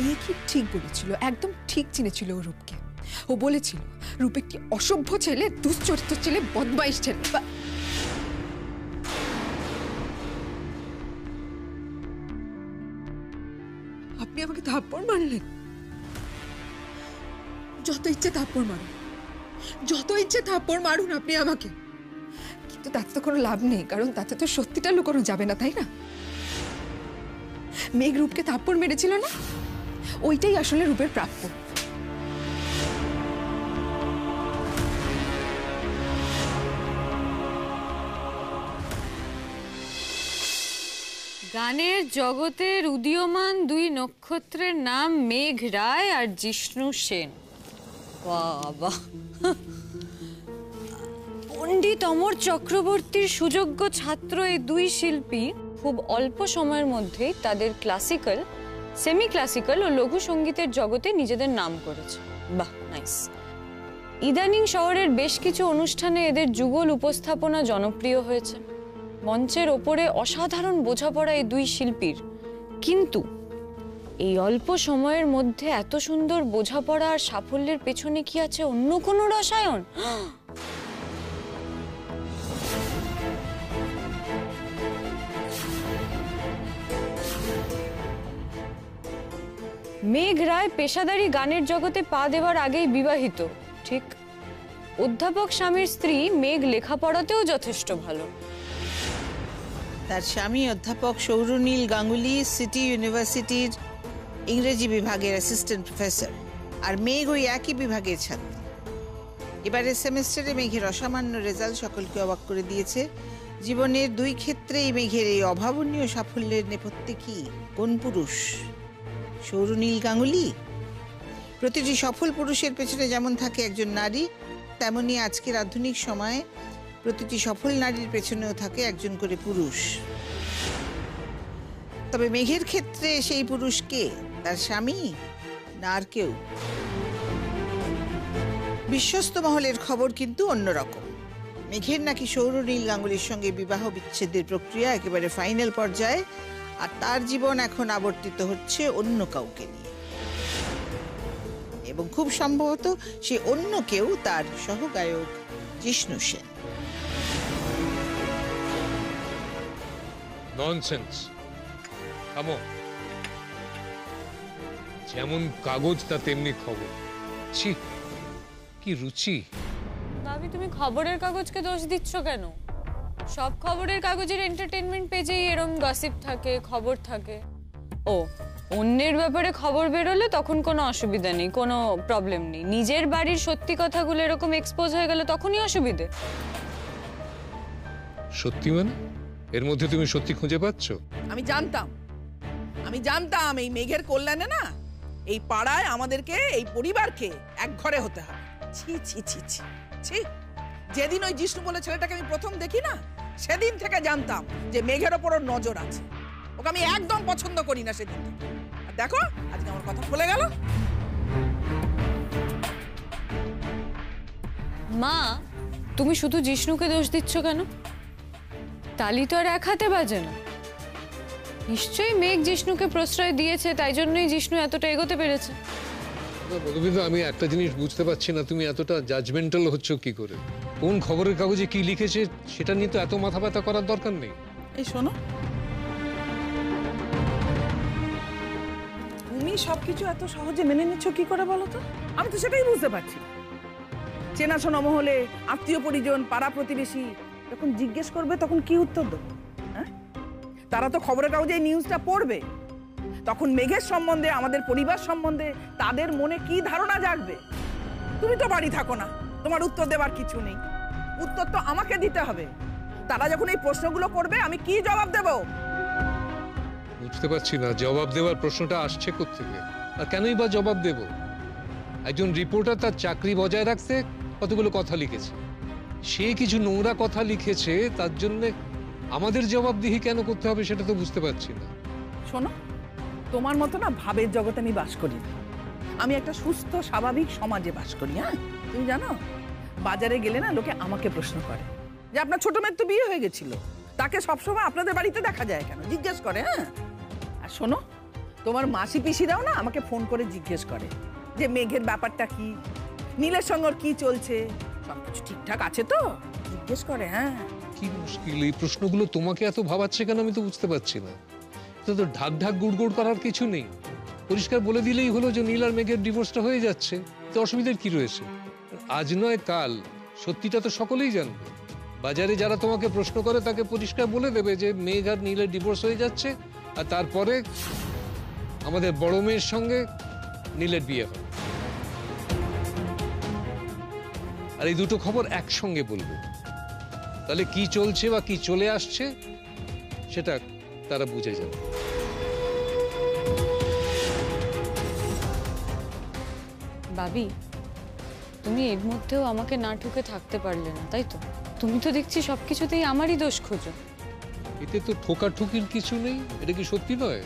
মেঘই ঠিক বলেছিল, একদম ঠিক চিনেছিল ও রূপকে। ও বলেছিল রূপ একটি অসভ্য ছেলে, দুশ্চরিত্র ছেলে, বদমাইশ ছেলে। আপনি আমাকে থাপ্পড় মারলেন। যত ইচ্ছে থাপ্পড় মারুন, যত ইচ্ছে থাপ্পড় মারুন আপনি আমাকে, কিন্তু তাতে তো কোনো লাভ নেই, কারণ তাতে তো সত্যিটা লুকানো যাবে না, তাই না? মেঘ রূপকে থাপ্পড় মেরেছিল না, ওইটাই আসলে রূপের প্রাপ্য। গানের জগতের উদীয়মান দুই নক্ষত্রের নাম মেঘ রায় আর জিষ্ণু সেন। বাবা, পণ্ডিত অমর চক্রবর্তীর সুযোগ্য ছাত্র এই দুই শিল্পী খুব অল্প সময়ের মধ্যেই তাদের ক্লাসিক্যাল, সেমি ক্লাসিক্যাল ও লঘু সঙ্গীতের জগতে নিজেদের নাম করেছে। বাহ, নাইস। ইদানিং শহরের বেশ কিছু অনুষ্ঠানে এদের যুগল উপস্থাপনা জনপ্রিয় হয়েছে। মঞ্চের ওপরে অসাধারণ বোঝাপড়া এই দুই শিল্পীর, কিন্তু এই অল্প সময়ের মধ্যে এত সুন্দর বোঝাপড়া আর সাফল্যের পেছনে কি আছে অন্য কোনো রসায়ন? মেঘ রায় পেশাদারি গানের জগতে পা দেওয়ার আগেই বিবাহিত, ঠিক। অধ্যাপক স্বামীর স্ত্রী মেঘ লেখাপড়াতেও যথেষ্ট ভালো। তার স্বামী অধ্যাপক সৌরনীল গাঙ্গুলি সিটি ইউনিভার্সিটির ইংরেজি বিভাগের অ্যাসিস্ট্যান্ট প্রফেসর, আর মেঘ ওই একই বিভাগের ছাত্রী। এবারের সেমেস্টারে মেঘের অসামান্য রেজাল্ট সকলকে অবাক করে দিয়েছে। জীবনের দুই ক্ষেত্রেই মেঘের এই অভাবনীয় সাফল্যের নেপথ্যে কি, কোন পুরুষ? সৌরনীল গাঙ্গুলি? প্রতিটি সফল পুরুষের পেছনে যেমন থাকে একজন নারী, তেমনি আজকের আধুনিক সময়ে প্রতিটি সফল নারীর পেছনেও থাকে একজন করে পুরুষ। তবে মেঘের ক্ষেত্রে সেই পুরুষ কে? তার স্বামী না আর কেউ? বিশ্বস্ত মহলের খবর কিন্তু অন্যরকম। মেঘের নাকি সৌরনীল গাঙ্গুলির সঙ্গে বিবাহ বিচ্ছেদের প্রক্রিয়া একেবারে ফাইনাল পর্যায়ে, আর তার জীবন এখন আবর্তিত হচ্ছে অন্য কাউকে নিয়ে, এবং খুব সম্ভবত সে অন্য কেউ তার সহগায়ক জিষ্ণু সেন। ননসেন্স। থামো। যেমন কাগজ তা তেমনি খবর। ছি, কি রুচি। ভাবি, তুমি খবরের কাগজকে দোষ দিচ্ছ কেন? সব খবরের কাগজের এন্টারটেইনমেন্ট পেজেই এরকম গসিপ থাকে, খবর থাকে। ও, অন্যের ব্যাপারে খবর বেরোলে তখন কোনো অসুবিধা নেই, কোনো প্রবলেম নেই। নিজের বাড়ির সত্যি কথাগুলো এরকম এক্সপোজ হয়ে গেলে তখনই অসুবিধে। সত্যি মানে? এর মধ্যে তুমি সত্যি খুঁজে পাচ্ছ? আমি জানতাম এই মেঘের কল্যাণে না, এই পাড়ায় আমাদেরকে, এই পরিবারকে এক ঘরে হতে হবে। ছি ছি ছি ছি ছি। যেদিন ওই জিষ্ণু বলে ছেলেটাকে আমি প্রথম দেখি না, সেদিন থেকে জানতাম যে মেঘের ওপর ওর নজর আছে। ওকে আমি একদম পছন্দ করি না সেদিন থেকে। আর দেখো আজকে আমার কথা খুলে গেল। মা, তুমি শুধু জিষ্ণুকে দোষ দিচ্ছ কেন? তালি তো আর এক হাতে বাজে না। নিশ্চয়ই মেঘ জিষ্ণুকে প্রশ্রয় দিয়েছে, তাই জন্যই জিষ্ণু এতটা এগোতে পেরেছে। আমি একটা জিনিস বুঝতে পারছি না, তুমি এতটা জাজমেন্টাল হচ্ছ কি করে? কোন খবরের কাগজে কি লিখেছে সেটা নিয়ে তো এত মাথা ব্যথা করার দরকার নেই। এই শোনো, তুমি সবকিছু এত সহজে মেনে নিচ্ছ কি করে বলো তো? আমি তো সেটাই বুঝতে পারছি। চেনাশোনা মহলে, আত্মীয় পরিজন, পাড়া প্রতিবেশী যখন জিজ্ঞেস করবে তখন কি উত্তর দেবো? হ্যাঁ, তারা তো খবরের কাগজে এই নিউজটা পড়বে, তখন মেঘের সম্বন্ধে, আমাদের পরিবার সম্বন্ধে তাদের মনে কি ধারণা জাগবে? তুমি তো বাড়ি থাকো না, তোমার উত্তর দেওয়ার কিছু নেই। উত্তর তো আমাকে দিতে হবে। তারা যখন এই প্রশ্নগুলো করবে আমি কি জবাব দেব? বুঝতে পারছি না জবাব দেওয়ার প্রশ্নটা আসছে কোত্থেকে, আর কেনই বা জবাব দেব? একজন রিপোর্টার তার চাকরি বজায় রাখতে কতগুলো কথা লিখেছে, সে কিছু নোংরা কথা লিখেছে, তার জন্য আমাদের জবাবদিহি কেন করতে হবে সেটা তো বুঝতে পারছি না। শোনো, তোমার মতো না ভাবের জগতে আমি বাস করি না। আমি একটা সুস্থ স্বাভাবিক সমাজে বাস করি। হ্যাঁ, তুমি জানো বাজারে গেলে না লোকে আমাকে প্রশ্ন করে যে আপনার ছোট মেয়ের তো বিয়ে হয়ে গেছিল, তাকে সবসময় আপনাদের বাড়িতে দেখা যায় কেন, জিজ্ঞেস করে। হ্যাঁ, আর শোনো, তোমার মাসি পিসিরাও না আমাকে ফোন করে জিজ্ঞেস করে যে মেঘের ব্যাপারটা কি, নীলের সঙ্গে ওর কি চলছে, সবকিছু ঠিকঠাক আছে তো জিজ্ঞেস করে। হ্যাঁ, কি মুশকিল, এই প্রশ্নগুলো তোমাকে এত ভাবাচ্ছে কেন আমি তো বুঝতে পারছি না। তো তো ঢাক ঢাক গুড় গুড় করার কিছু নেই, পরিষ্কার বলে দিলেই হলো যে নীল আর মেঘের ডিভোর্সটা হয়ে যাচ্ছে, তো অসুবিধার কি রয়েছে? আজ নয় কাল সত্যিটা তো সকলেই জানবে। বাজারে যারা তোমাকে প্রশ্ন করে তাকে পরিষ্কার বলে দেবে যে মেঘ আর নীলের ডিভোর্স হয়ে যাচ্ছে, আর তারপরে আমাদের বড় মেয়ের সঙ্গে নীলের বিয়ে হবে। আর এই দুটো খবর একসঙ্গে বলবে, তাহলে কি চলছে বা কি চলে আসছে সেটা তারা বুঝে যাবে। বাবি, তুমি এর মধ্যেও আমাকে না ঠুকে থাকতে পারলে না, তাই তো? তুমি তো দেখছি সবকিছুতেই আমারই দোষ খোঁজো। এতে তো ঠোকাঠুকির কিছু নেই, এটা কি সত্যি নয়?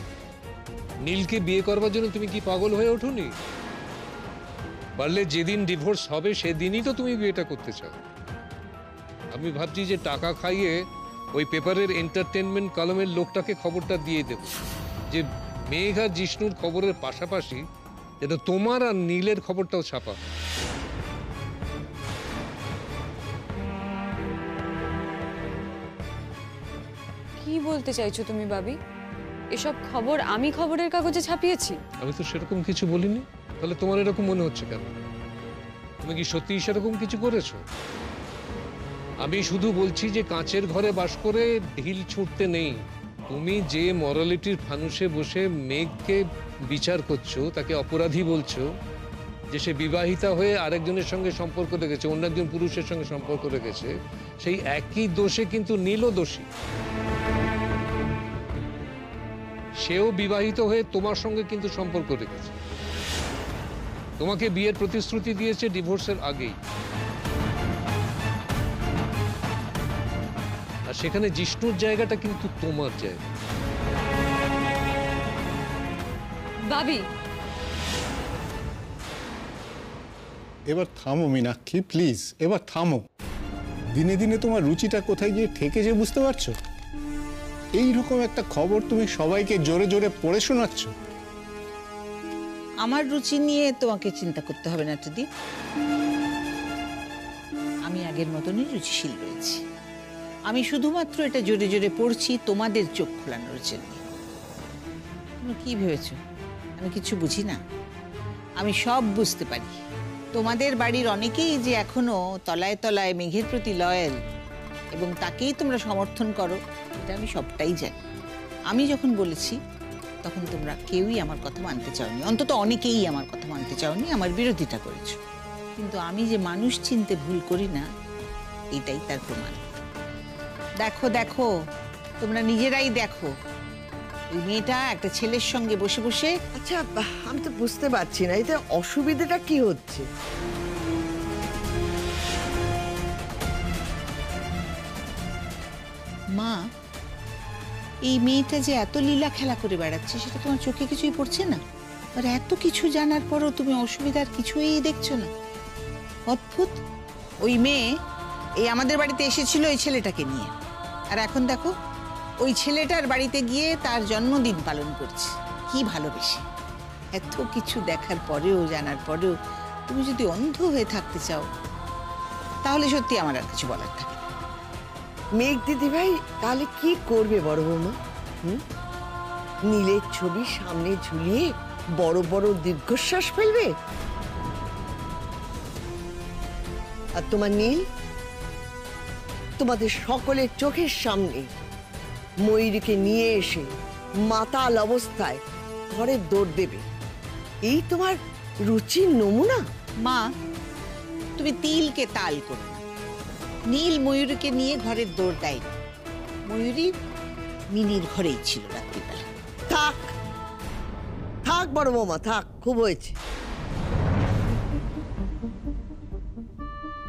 নীলকে বিয়ে করবার জন্য তুমি কি পাগল হয়ে ওঠোনি? পারলে যেদিন ডিভোর্স হবে সেদিনই তো তুমি বিয়েটা করতে চাও। আমি ভাবছি যে টাকা খাইয়ে ওই পেপারের এন্টারটেনমেন্ট কলমের লোকটাকে খবরটা দিয়ে দেব যে মেঘ আর জিষ্ণুর খবরের পাশাপাশি যেন তোমার আর নীলের খবরটাও ছাপা। কি বলতে চাইছো তুমি বাবি? এসব খবর আমি খবরের কাগজে ছাপিয়েছি? আমি তো সেরকম কিছু বলিনি, তাহলে তোমার এরকম মনে হচ্ছে কেন? তুমি কি সত্যি সেরকম কিছু করেছো? আমি শুধু বলছি যে কাঁচের ঘরে বাস করে ঢিল ছুটতে নেই। তুমি যে মরালিটির ফানুষে বসে মেঘকে বিচার করছো, তাকে অপরাধী বলছো যে সে বিবাহিতা হয়ে আরেকজনের সঙ্গে সম্পর্ক রেখেছে, অন্য একজন পুরুষের সঙ্গে সম্পর্ক রেখেছে, সেই একই দোষে কিন্তু নীলও দোষী। সেও বিবাহিত হয়ে তোমার সঙ্গে কিন্তু সম্পর্ক রেখেছে, তোমাকে বিয়ের প্রতিশ্রুতি দিয়েছে ডিভোর্সের আগেই। আর সেখানে জিষ্ণুর জায়গাটা কিন্তু তোমার জায়গা। বাবি, এবার থামো মীনাক্ষী, প্লিজ এবার থামো। দিনে দিনে তোমার রুচিটা কোথায় গিয়ে ঠেকেছে বুঝতে পারছো? এইরকম একটা খবর তুমি সবাইকে জোরে জোরে পড়ে শোনাচ্ছ। আমার রুচি নিয়ে তোমাকে চিন্তা করতে হবে না দিদি, আমি আগের মতনই রুচিশীল রয়েছি। আমি শুধুমাত্র এটা জোরে জোরে পড়ছি তোমাদের চোখ খোলানোর জন্য। তুমি কি ভেবেছো আমি কিছু বুঝি না? আমি সব বুঝতে পারি। তোমাদের বাড়ির অনেকেই যে এখনো তলায় তলায় মেঘের প্রতি লয়াল এবং তাকেই তোমরা সমর্থন করো, এটা আমি সবটাই জানি। আমি যখন বলেছি তখন তোমরা কেউই আমার কথা মানতে চাওনি, অন্তত অনেকেই আমার কথা মানতে চাওনি, আমার বিরোধিতা করেছো। কিন্তু আমি যে মানুষ চিনতে ভুল করি না, এটাই তার প্রমাণ। দেখো দেখো, তোমরা নিজেরাই দেখো, ওই মেয়েটা একটা ছেলের সঙ্গে বসে বসে। আচ্ছা, আমি তো বুঝতে পারছি না এতে অসুবিধাটা কি হচ্ছে। মা, এই মেয়েটা যে এত লীলা খেলা করে বেড়াচ্ছে সেটা তোমার চোখে কিছুই পড়ছে না? আর এত কিছু জানার পরও তুমি অসুবিধার কিছুই দেখছো না? অদ্ভুত। ওই মেয়ে এই আমাদের বাড়িতে এসেছিল ওই ছেলেটাকে নিয়ে, আর এখন দেখো ওই ছেলেটার বাড়িতে গিয়ে তার জন্মদিন পালন করছে। কি ভালোবেসে। এত কিছু দেখার পরেও, জানার পরেও তুমি যদি অন্ধ হয়ে থাকতে চাও, তাহলে সত্যি আমার আর কিছু বলার থাকে না। মেঘ দিদি ভাই তাহলে কি করবে বড় বৌমা? নীলের ছবি সামনে ঝুলিয়ে বড় বড় দীর্ঘশ্বাস ফেলবে? আর তোমার নীল তোমাদের সকলের চোখের সামনে ময়ূরীকে নিয়ে এসে মাতাল অবস্থায় ঘরের দৌড় দেবে, এই তোমার রুচির নমুনা? মা, তুমি তিলকে তাল করো না। নীল ময়ূরীকে নিয়ে ঘরের দৌড় দেয়। ময়ূরী মিনির ঘরেই ছিল রাত্রিবেলা। থাক থাক বড় বৌমা, থাক, খুব হয়েছে।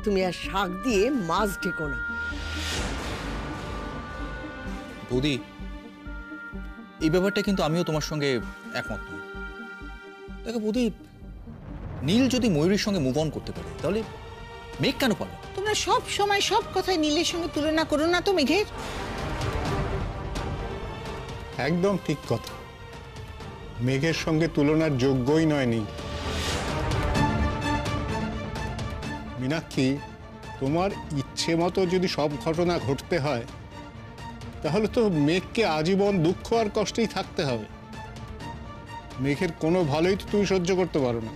তুমি আর শাক দিয়ে মাছ ঢেকো না। বৌদি, এই ব্যাপারটা কিন্তু আমিও তোমার সঙ্গে একমত নই। দেখো বৌদি, নীল যদি ময়ূরীর সঙ্গে মুভ অন করতে পারে তাহলে মেঘ কেন পারবে? তোমরা সব সময় সব কথায় নীলের সঙ্গে তুলনা করো না তো মেঘের। একদম ঠিক কথা। মেঘের সঙ্গে তুলনার যোগ্যই নয় নীল। মীনাক্ষী, তোমার ইচ্ছে মতো যদি সব ঘটনা ঘটতে হয় তাহলে তো মেঘকে আজীবন দুঃখ আর কষ্টেই থাকতে হবে। মেঘের কোনো ভালোই তো তুমি সহ্য করতে পারো না।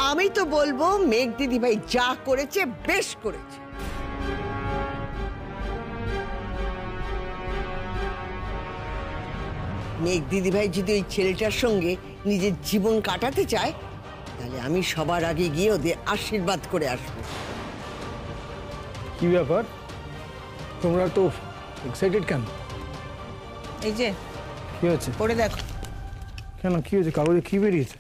আমি তো বলবো মেঘ দিদিভাই যা করেছে বেশ করেছে। মেঘ দিদিভাই যদি ওই ছেলেটার সঙ্গে নিজের জীবন কাটাতে চায় তাহলে আমি সবার আগে গিয়ে ওদের আশীর্বাদ করে আসবো। কি ব্যাপার, তোমরা তো এক্সাইটেড কেন? এই যে কি হয়েছে? পড়ে দেখো। কেন, কি হয়েছে? কাগজে কি বেরিয়েছে?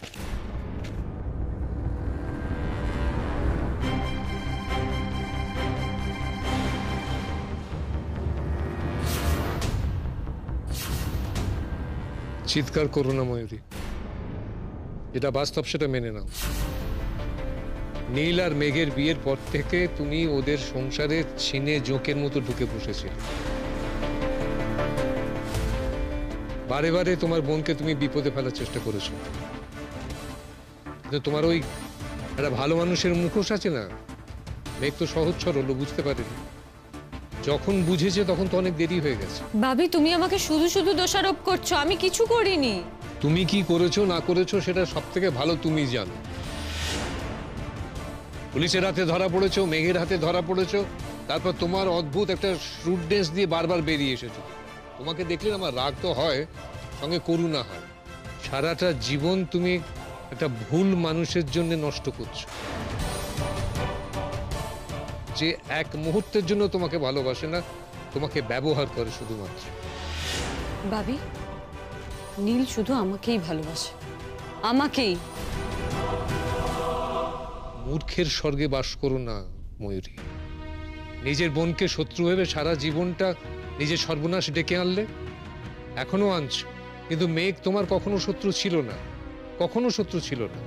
চিৎকার করো না ময়ূরী, এটা বাস্তব, সেটা মেনে নাও। নীল আর মেঘের বিয়ের পর থেকে তুমি ওদের সংসারে ছিনে জোঁকের মতো ঢুকে বসেছিলে। বারে বারে তোমার বোনকে তুমি বিপদে ফেলার চেষ্টা করেছো, কিন্তু তোমার ওই একটা ভালো মানুষের মুখোশ আছে না, মেঘ তো সহজ সরল, বুঝতে পারেনি। যখন বুঝেছে তখন তো অনেক দেরি হয়ে গেছে। ভাবি, তুমি আমাকে শুধু শুধু দোষারোপ করছো, আমি কিছু করিনি। তুমি কি করেছো না করেছো সেটা সব থেকে ভালো তুমি জানো। পুলিশের হাতে ধরা পড়েছো, মেঘের হাতে ধরা পড়েছো, তারপর তোমার অদ্ভুত একটা শ্রুডনেস দিয়ে বারবার বেরিয়ে এসেছো। তোমাকে দেখলে আমার রাগ তো হয়, সঙ্গে করুণা হয়। সারাটা জীবন তুমি একটা ভুল মানুষের জন্য নষ্ট করছো, যে এক মুহূর্তের জন্য তোমাকে ভালোবাসে না, তোমাকে ব্যবহার করে শুধুমাত্র। ভাবি, নীল শুধু আমাকেই ভালোবাসে, আমাকেই। মূর্খের স্বর্গে বাস করো না ময়ূরী। নিজের বোনকে শত্রু ভেবে সারা জীবনটা নিজের সর্বনাশ ডেকে আনলে, এখনো আনছো। কিন্তু মেঘ তোমার কখনো শত্রু ছিল না, কখনো শত্রু ছিল না।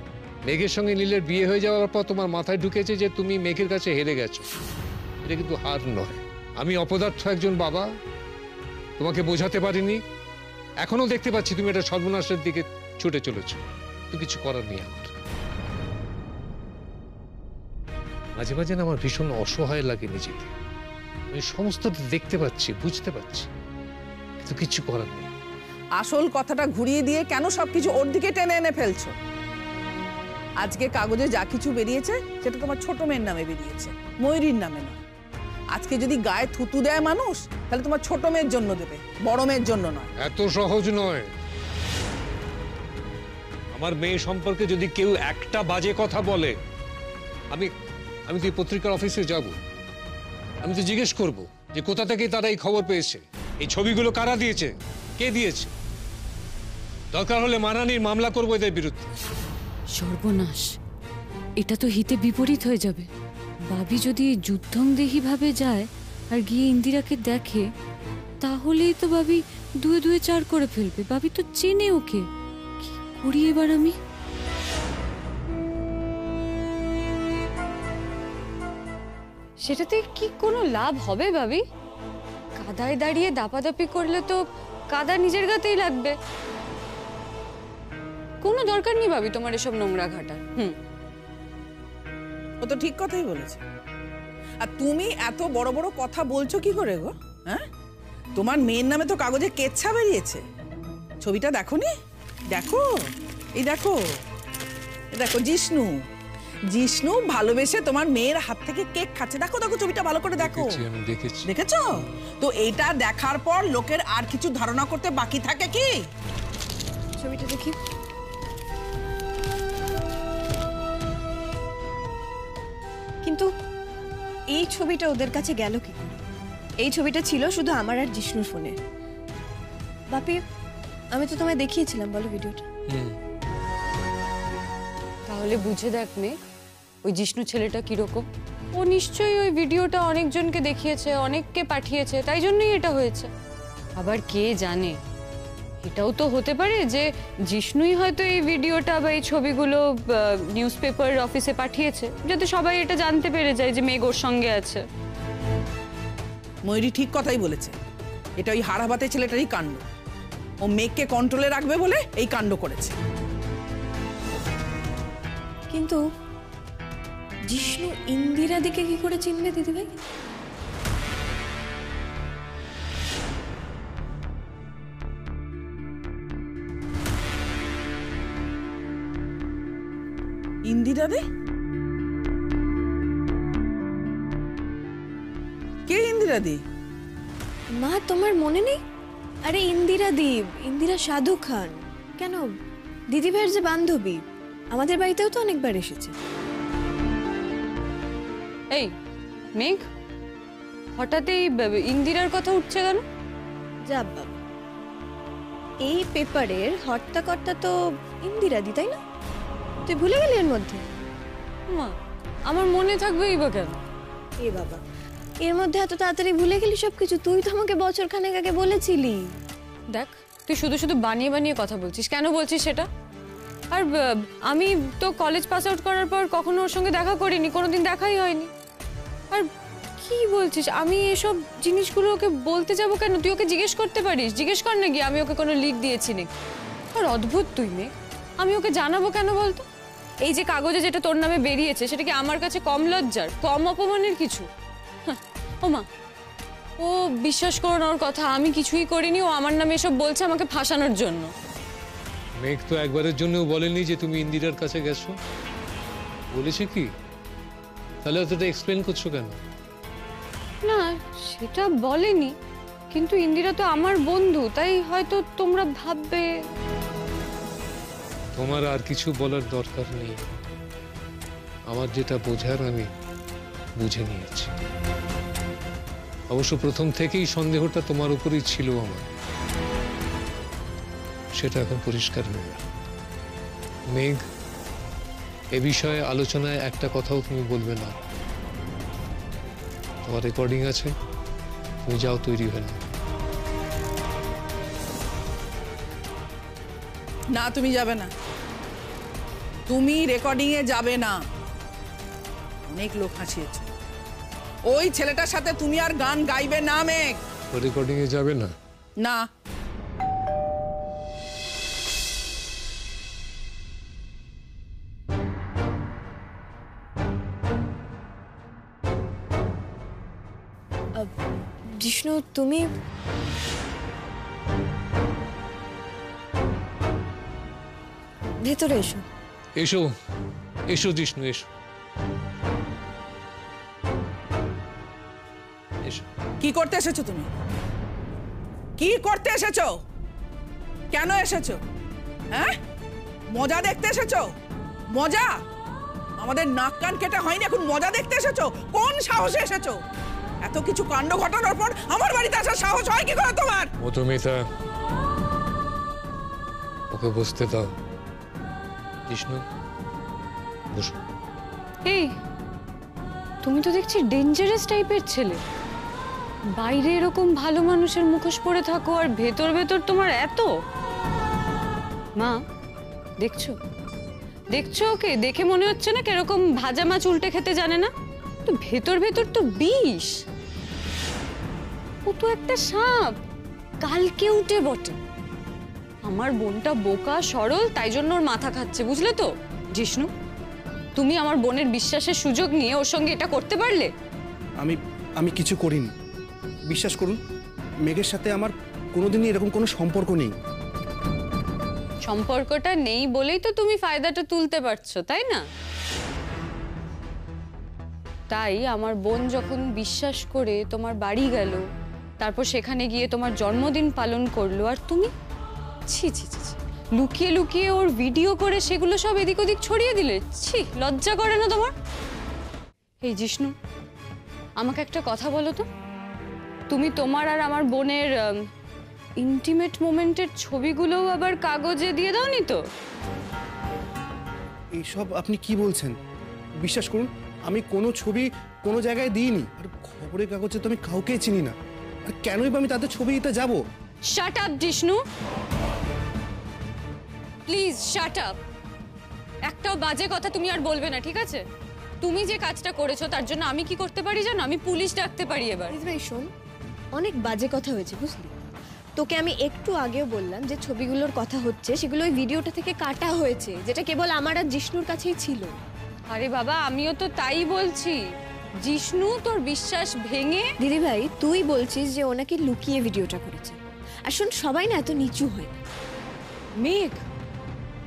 মেঘের সঙ্গে নীলের বিয়ে হয়ে যাওয়ার পর তোমার মাথায় ঢুকেছে যে তুমি মেঘের কাছে হেরে গেছো। এটা কিন্তু হার নয়। আমি অপদার্থ একজন বাবা, তোমাকে বোঝাতে পারিনি। এখনো দেখতে পাচ্ছি তুমি এটা সর্বনাশের দিকে ছুটে চলেছো, তো কিছু করার নেই আমার। মাঝে মাঝে না আমার ভীষণ অসহায় লাগে নিজেকে। আমি সমস্তটা দেখতে পাচ্ছি, বুঝতে পারছি, কিন্তু কিছু করার নেই। আসল কথাটা ঘুরিয়ে দিয়ে কেন সবকিছু ওর দিকে টেনে এনে ফেলছো? আজকে কাগজে যা কিছু বেরিয়েছে সেটা তোমার ছোট মেয়ের নামে বেরিয়েছে, ময়ূরীর নামে না। আজকে যদি গায়ে থুতু দেয় মানুষ, তাহলে তোমার ছোট মেয়ের জন্য দেবে, বড় মেয়ের জন্য নয়। এত সহজ নয়। আমার মেয়ে সম্পর্কে যদি কেউ একটা বাজে কথা বলে, আমি তো এই পত্রিকার অফিসে যাব, আমি তো জিজ্ঞেস করব যে কোথা থেকে তারা এই খবর পেয়েছে, এই ছবিগুলো কারা দিয়েছে, কে দিয়েছে। দরকার হলে মানহানির মামলা করবো এদের বিরুদ্ধে। সর্বনাশ, এটা তো হিতে বিপরীত হয়ে যাবে। ভাবি যদি যুদ্ধংদেহী ভাবে যায় আর গিয়ে ইন্দিরাকে দেখে, তাহলেই তো ভাবি দুয়ে দুয়ে চার করে ফেলবে। ভাবি তো চেনে ওকে। কি করি এবার আমি? সেটাতে কি কোনো লাভ হবে ভাবি? কাদায় দাঁড়িয়ে দাপাদাপি করলে তো কাদা নিজের গাতেই লাগবে। কোনো দরকার নেই ভাবি তোমার এসব নোংরা ঘাটার। ও তো ঠিক কথাই বলেছে। আর তুমি এত বড় বড় কথা বলছো কি করে গো? হ্যাঁ, তোমার মেয়ের নামে তো কাগজে কেচ্ছা বেরিয়েছে। ছবিটা দেখো নি? দেখো, এই দেখো, এই দেখো জিষ্ণু। জিষ্ণু ভালোবেসে তোমার মেয়ের হাত থেকে কেক খাচ্ছে। দেখো দেখো ছবিটা ভালো করে দেখো। আমি দেখেছি। দেখেছো তো? এইটা দেখার পর লোকের আর কিছু ধারণা করতে বাকি থাকে কি? ছবিটা দেখি। কিন্তু এই ছবিটা ওদের কাছে গেল কি করে? এই ছবিটা ছিল শুধু আমার আর জিষ্ণুর ফোনে। বাপি, আমি তো তোমায় দেখিয়েছিলাম, বলো ভিডিওটা। তাহলে বুঝে দেখ মেঘ, ওই জিষ্ণু ছেলেটা কিরকম। ও নিশ্চয়ই ওই ভিডিওটা অনেকজনকে দেখিয়েছে, অনেককে পাঠিয়েছে, তাই জন্যই এটা হয়েছে। আবার কে জানে, এটাও তো হতে পারে যে জিষ্ণুই হয়তো এই ভিডিওটা বা এই ছবিগুলো নিউজ পেপার অফিসে পাঠিয়েছে, যাতে সবাই এটা জানতে পেরে যায় যে মেঘ ওর সঙ্গে আছে। ময়ূরী ঠিক কথাই বলেছে, এটা ওই হারাবাতে ছেলেটারই কাণ্ড। ও মেঘকে কন্ট্রোলে রাখবে বলে এই কাণ্ড করেছে। কিন্তু জিষ্ণু ইন্দিরাদিকে কি করে চিনবে দিদিভাই? ইন্দিরা দে? কে ইন্দিরা দি? মা তোমার মনে নেই? আরে ইন্দিরা দেব, ইন্দিরা সাধু খান। কেন, দিদিভাইয়ের যে বান্ধবী, আমাদের বাড়িতেও তো অনেকবার এসেছে। এই মেঘ, হঠাৎ এই ইন্দিরার কথা উঠছে কেন? যা বাবা, এই পেপারের হর্তাকর্তা তো ইন্দিরা দি, তাই না? তুই ভুলে গেলি এর মধ্যে? মা, আমার মনে থাকবেই বা কেন? এ বাবা, এর মধ্যে এত তাড়াতাড়ি ভুলে গেলি সবকিছু? তুই তো আমাকে বছর খানেক আগে বলেছিলি। দেখ, তুই শুধু শুধু বানিয়ে বানিয়ে কথা বলছিস। কেন বলছিস সেটা? আর আমি তো কলেজ পাস আউট করার পর কখনো ওর সঙ্গে দেখা করিনি, কোনোদিন দেখাই হয়নি। আর কি বলছিস? আমি এসব জিনিসগুলো ওকে বলতে যাবো কেন? তুই ওকে জিজ্ঞেস করতে পারিস, জিজ্ঞেস কর না গিয়ে আমি ওকে কোনো লিড দিয়েছি নাকি। আর অদ্ভুত তুই মেয়ে, আমি ওকে জানাবো কেন বলতো? এই যে কাগজে যেটা তোর নামে বেরিয়েছে সেটা কি আমার কাছে কম লজ্জার, কম অপমানের কিছু? ও মা, ও বিশ্বাস করো না ওর কথা, আমি কিছুই করিনি। ও আমার নামে এসব বলছে আমাকে ফাঁসানোর জন্য। মেঘ তো একবারের জন্যও বলেনি যে তুমি ইন্দিরার কাছে গেছো। বলেছে কি? তাহলে অতটা এক্সপ্লেন করছো কেন? না, সেটা বলেনি, কিন্তু ইন্দিরা তো আমার বন্ধু, তাই হয়তো তোমরা ভাববে। তোমার আর কিছু বলার দরকার নেই। আমার যেটা বোঝার আমি বুঝে নিয়েছি। অবশ্য প্রথম থেকেই সন্দেহটা তোমার উপরেই ছিল আমার, সেটা এখন পরিষ্কার হয়ে গেল। মেঘ, এ বিষয়ে আলোচনায় একটা কথাও তুমি বলবে না। তোমার রেকর্ডিং আছে, তুমি যাও, তৈরি হয়ে নাও। না, তুমি যাবে না। তুমি রেকর্ডিং এ যাবে না। অনেক লোক হাসিয়েছে। ওই ছেলেটার সাথে তুমি আর গান গাইবে না মেঘ। রেকর্ডিং এ যাবে না? না। জিষ্ণু, তুমি ভেতরে এসো। এসো এসো জিষ্ণু, এসো এসো। কি করতে এসেছো তুমি? কি করতে এসেছো? কেন এসেছো? হ্যাঁ, মজা দেখতে এসেছো? মজা? আমাদের নাক কান কেটে হয়নি, এখন মজা দেখতে এসেছো? কোন সাহসে এসেছো? এত কিছু কাণ্ড ঘটানোর পর আমার বাড়িতে আসার সাহস হয় কি করে তোমার? মধুমিতা, ওকে বসতে দাও। জিষ্ণু, বসো। এই, তুমি তো দেখছি ডেঞ্জারাস টাইপের ছেলে। বাইরে এরকম ভালো মানুষের মুখোশ পরে থাকো, আর ভেতর ভেতর তোমার এত। মা, দেখছো দেখছো ওকে? দেখে মনে হচ্ছে না কিরকম ভাজা মাছ উল্টে খেতে জানে না? তো ভেতর ভেতর তো বিষ। ও তো একটা সাপ, কালকে উঠে বটে। আমার বোনটা বোকা সরল, তাই জন্য ওর মাথা খাচ্ছে, বুঝলে তো? জিষ্ণু, তুমি আমার বোনের বিশ্বাসের সুযোগ নিয়ে ওর সঙ্গে এটা করতে পারলে? আমি কিছু করিনি, বিশ্বাস করুন। মেঘের সাথে আমার কোনোদিনই এরকম কোনো সম্পর্ক নেই। সম্পর্কটা নেই বলেই তো তুমি ফায়দাটা তুলতে পারছো, তাই না? তাই আমার বোন যখন বিশ্বাস করে তোমার বাড়ি গেল, তারপর সেখানে গিয়ে তোমার জন্মদিন পালন করলো, আর তুমি ছি ছি ছি লুকিয়ে লুকিয়ে ওর ভিডিও করে সেগুলো সব এদিক ওদিক ছড়িয়ে দিলে। ছি, লজ্জা করে না তোমার? এই জিষ্ণু, আমাকে একটা কথা বলো তো, তুমি তোমার আর আমার বোনের ইন্টিমেট মোমেন্টের ছবিগুলো আবার কাগজে দিয়ে দাওনি তো? এইসব আপনি কি বলছেন? বিশ্বাস করুন, আমি কোনো ছবি কোনো জায়গায় দিইনি। আর খবরের কাগজে তো আমি কাউকেই চিনি না, আর কেনই বা আমি তাদের ছবি দিতে যাব? Shut up Jishnu, please shut up. একটাও বাজে কথা তুমি আর বলবে না, ঠিক আছে? তুমি যে কাজটা করেছো তার জন্য আমি কি করতে পারি জানো? আমি পুলিশ ডাকতে পারি এবার। দিদিভাই শোন, অনেক বাজে কথা হয়েছে বুঝলি, তোকে আমি একটু আগেও বললাম যে ছবিগুলোর কথা হচ্ছে সেগুলো ওই ভিডিওটা থেকে কাটা হয়েছে, যেটা কেবল আমার আর জিষ্ণুর কাছেই ছিল। আরে বাবা, আমিও তো তাই বলছি। জিষ্ণু তোর বিশ্বাস ভেঙে। দিদি ভাই, তুই বলছিস যে ওনাকে লুকিয়ে ভিডিওটা করেছে। আর শোন, সবাই না এত নিচু হয় না। মেঘ,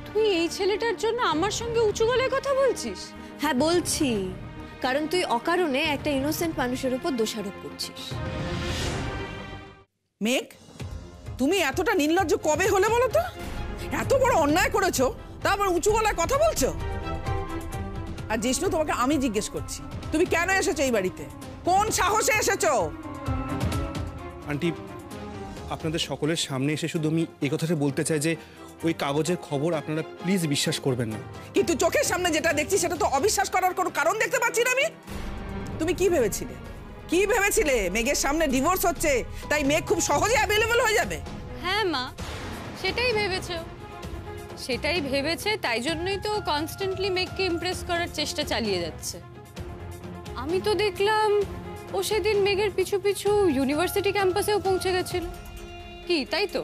তুই এই ছেলেটার জন্য আমার সঙ্গে উঁচু গলায় কথা বলছিস? হ্যাঁ বলছি, কারণ তুই অকারণে একটা ইনোসেন্ট মানুষের উপর দোষারোপ করছিস। মেঘ, তুমি এতটা নির্লজ্জ কবে হলে বলো তো? এত বড় অন্যায় করেছো, তারপর উঁচু গলায় কথা বলছো? আর জিষ্ণু, তোমাকে আমি জিজ্ঞেস করছি, তুমি কেন এসেছো এই বাড়িতে? কোন সাহসে এসেছো? আন্টি, আপনাদের সকলের সামনে এসে শুধু আমি এই কথাটা বলতে চাই যে ওই কাগজের খবর আপনারা প্লিজ বিশ্বাস করবেন না। কিন্তু চোখের সামনে যেটা দেখছি সেটা তো অবিশ্বাস করার কোনো কারণ দেখতে পাচ্ছি না আমি। তুমি কি ভেবেছিলে? কি ভেবেছিলে মেঘের সামনে ডিভোর্স হচ্ছে তাই মেঘ খুব সহজে অ্যাভেলেবল হয়ে যাবে? হ্যাঁ মা, সেটাই ভেবেছে, তাই জন্যই তো কনস্ট্যান্টলি মেঘকে ইমপ্রেস করার চেষ্টা চালিয়ে যাচ্ছে। আমি তো দেখলাম ও সেদিন মেঘের পিছু পিছু ইউনিভার্সিটি ক্যাম্পাসেও পৌঁছে গেছিল। কি তাই তো?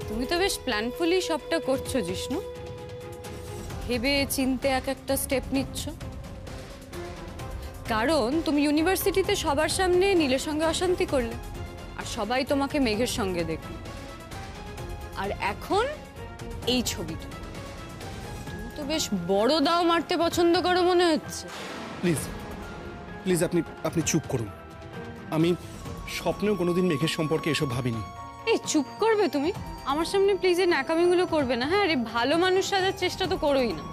তুমি তো বেশ প্ল্যানফুলি সবটা করছো জিষ্ণু, ভেবে চিনতে এক একটা স্টেপ নিচ্ছ। কারণ তুমি ইউনিভার্সিটিতে সবার সামনে নীলের সঙ্গে অশান্তি করলে, আর সবাই তোমাকে মেঘের সঙ্গে দেখল। আর এখন এই ছবিটা, তুমি তো বেশ বড় দাও মারতে পছন্দ করো মনে হচ্ছে। প্লিজ প্লিজ আপনি চুপ করুন। আমি স্বপ্নেও কোনোদিন মেঘের সম্পর্কে এসব ভাবিনি। এই চুপ করবে তুমি? আমার সামনে প্লিজ এই ন্যাকামিগুলো করবে না। হ্যাঁ, আরে ভালো মানুষ সাজার চেষ্টা তো করোই না।